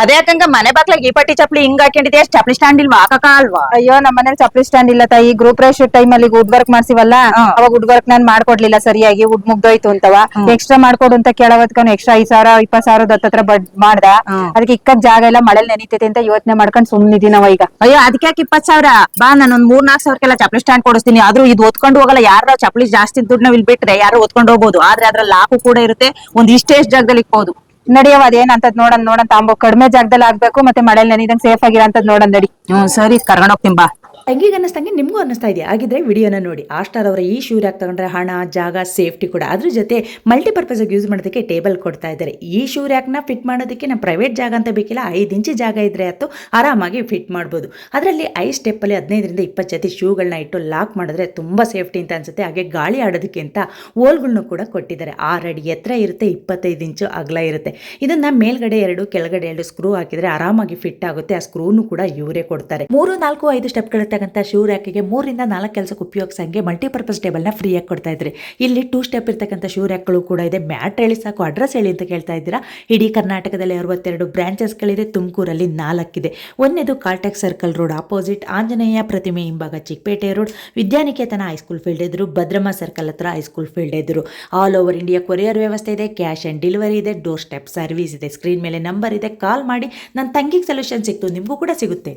ಅದೇ ಯಾಕಂಗ ಮನೆ ಬಾಕ್ಲಾಗ ಈ ಪಟ್ಟಿ ಚಪ್ಲಿ ಹಿಂಗ್ ಹಾಕೊಂಡಿದ್ಯಾ ಚಪ್ಲಿ ಸ್ಟ್ಯಾಂಡ್ ಇಲ್ವಾ ಹಾಕಕ ಅಲ್ವಾ? ಅಯ್ಯೋ ನಮ್ಮ ಮನೇಲಿ ಚಪ್ಲಿ ಸ್ಟ್ಯಾಂಡ್ ಇಲ್ಲ ತಾಯಿ. ಗ್ರೂಪ್ ರೇಷ್ ಟೈಮ್ ಅಲ್ಲಿ ವುಡ್ ವರ್ಕ್ ಮಾಡ್ಸಿವಲ್ಲ, ಅವಾಗ ವುಡ್ ವರ್ಕ್ ನಾನ್ ಮಾಡ್ಕೊಡ್ಲಿಲ್ಲ ಸರಿಯಾಗಿ, ವುಡ್ ಮುಗ್ದೋಯ್ತು ಅಂತವ. ಎಕ್ಸ್ಟ್ರಾ ಮಾಡ್ಕೊಡು ಅಂತ ಕೇಳೋದ್ಕನು ಎಕ್ಸ್ಟ್ರಾ 5,000 20,000 ಹತ್ರ ಮಾಡ್ದ. ಅದಕ್ಕೆ ಇಕ್ಕಕ್ ಜಾಗ ಇಲ್ಲ, ಮಳೆಲ್ ನೆನೀತೈತೆ ಅಂತ ಯೋಚನೆ ಮಾಡ್ಕೊಂಡ್ ಸುಮ್ನಿದೀನವ ಈಗ. ಅಯ್ಯೋ ಅದಕ್ಕೆ 20,000 ಬಾ, ನಾನೊಂದ್ 3-4 ಸಾವಿರಕ್ಕೆಲ್ಲ ಚಪ್ಲಿ ಸ್ಟ್ಯಾಂಡ್ ಕೊಡಿಸ್ತೀನಿ. ಆದ್ರೂ ಇದು ಹೊತ್ಕೊಂಡು ಹೋಗಲ್ಲ. ಯಾರ ಚಪ್ಲಿ ಜಾಸ್ತಿ ದುಡ್ಡು ನಾವ್ ಇಲ್ಲಿ ಬಿಟ್ರೆ ಯಾರು ಹೊತ್ಕೊಂಡು ಹೋಗ್ಬೋದು, ಆದ್ರೆ ಅದ್ರಲ್ಲಿ ಲಾಕು ಕೂಡ ಇರುತ್ತೆ. ಒಂದ್ ಇಷ್ಟೇಷ್ಟು ಜಾಗದಲ್ಲಿ ಇಕ್ಬೋದು. ನಡಿಯವ ಅದೇನ್ ಅಂತದ್ ನೋಡೋಣ ತಾಂಬೋ. ಕಡಿಮೆ ಜಾಗದಲ್ಲಿ ಆಗ್ಬೇಕು, ಮತ್ತೆ ಮಳೆಲ್ ನೆನಿದಂಗ್ ಸೇಫ್ ಆಗಿರೋಂತದ್ ನೋಡೋಣ ನಡಿ. ಸರಿ, ಕರ್ಕೊಂಡ್ ಹೋಗ್ತೀನಿ ಬಾ. ತಂಗಿಗೆ ಅನ್ನಿಸ್ತಂಗೆ ನಿಮಗೂ ಅನ್ನಿಸ್ತಾ ಇದೆಯಾ? ಆಗಿದ್ರೆ ವಿಡಿಯೋನ ನೋಡಿ. ಆಸ್ಟಾರ್ ಅವರ ಈ ಶೂ ರ್ಯಾಕ್ ತಗೊಂಡ್ರೆ ಹಣ, ಜಾಗ, ಸೇಫ್ಟಿ ಕೂಡ. ಅದ್ರ ಜೊತೆ ಮಲ್ಟಿಪರ್ಪಸ್ಗೆ ಯೂಸ್ ಮಾಡೋದಕ್ಕೆ ಟೇಬಲ್ ಕೊಡ್ತಾ ಇದ್ದಾರೆ. ಈ ಶೂ ರ್ಯಾಕ್ನ ಫಿಟ್ ಮಾಡೋದಕ್ಕೆ ನಮ್ಮ ಪ್ರೈವೇಟ್ ಜಾಗ ಅಂತ ಬೇಕಿಲ್ಲ, 5 ಇಂಚು ಜಾಗ ಇದ್ರೆ ಆಯ್ತು, ಆರಾಮಾಗಿ ಫಿಟ್ ಮಾಡ್ಬೋದು. ಅದರಲ್ಲಿ 5 ಸ್ಟೆಪ್ಪಲ್ಲಿ 15-20 ಜೊತೆ ಶೂಗಳನ್ನ ಇಟ್ಟು ಲಾಕ್ ಮಾಡಿದ್ರೆ ತುಂಬ ಸೇಫ್ಟಿ ಅಂತ ಅನ್ಸುತ್ತೆ. ಹಾಗೆ ಗಾಳಿ ಆಡೋದಕ್ಕೆ ಅಂತ ಓಲ್ಗಳ್ನು ಕೂಡ ಕೊಟ್ಟಿದ್ದಾರೆ. 6 ಅಡಿ ಎತ್ತರ ಇರುತ್ತೆ, 25 ಇಂಚು ಅಗಲ ಇರುತ್ತೆ. ಇದನ್ನ ಮೇಲ್ಗಡೆ 2 ಕೆಳಗಡೆ 2 ಸ್ಕ್ರೂ ಹಾಕಿದ್ರೆ ಆರಾಮಾಗಿ ಫಿಟ್ ಆಗುತ್ತೆ. ಆ ಸ್ಕ್ರೂನು ಕೂಡ ಇವರೇ ಕೊಡ್ತಾರೆ. 3, 4, 5 ಸ್ಟೆಪ್ಗಳ ಶೂ ರ್ಯಾಕಿಗೆ 3-4 ಕೆಲಸಕ್ಕೆ ಉಪಯೋಗಿಸಂಗೆ ಮಲ್ಟಿಪರ್ಪಸ್ ಟೇಬಲ್ನ ಫ್ರೀಯಾಗಿ ಕೊಡ್ತಾ ಇದ್ರಿ. ಇಲ್ಲಿ 2 ಸ್ಟೆಪ್ ಇರ್ತಕ್ಕಂಥ ಶೂ ರ್ಯಾಕ್ಗಳು ಕೂಡ ಇದೆ. ಮ್ಯಾಟ್ ಹೇಳಿ ಸಾಕು, ಅಡ್ರೆಸ್ ಹೇಳಿ ಅಂತ ಕೇಳ್ತಾ ಇದ್ದೀರಾ. ಇಡೀ ಕರ್ನಾಟಕದಲ್ಲಿ 62 ಬ್ರಾಂಚಸ್ಗಳಿದೆ. ತುಮಕೂರಲ್ಲಿ 4 ಇದೆ. ಒಂದೇದು Caltech circle road opposite, Anjaneya ಪ್ರತಿಮೆ ಹಿಂಭಾಗ Chikkapete road, Vidyaniketan high school field ಎದುರು, ಭದ್ರಮ್ಮ ಸರ್ಕಲ್ ಹತ್ರ ಹೈಸ್ಕೂಲ್ ಫೀಲ್ಡ್ ಎದುರು. ಆಲ್ ಓವರ್ ಇಂಡಿಯಾ ಕೊರಿಯರ್ ವ್ಯವಸ್ಥೆ ಇದೆ, ಕ್ಯಾಶ್ ಆ್ಯಂಡ್ ಡೆಲಿವರಿ ಇದೆ, ಡೋರ್ ಸ್ಟೆಪ್ ಸರ್ವಿಸ್ ಇದೆ. ಸ್ಕ್ರೀನ್ ಮೇಲೆ ನಂಬರ್ ಇದೆ, ಕಾಲ್ ಮಾಡಿ. ನನ್ನ ತಂಗಿಗೆ ಸೊಲ್ಯೂಷನ್ ಸಿಕ್ತು, ನಿಮಗೂ ಕೂಡ ಸಿಗುತ್ತೆ.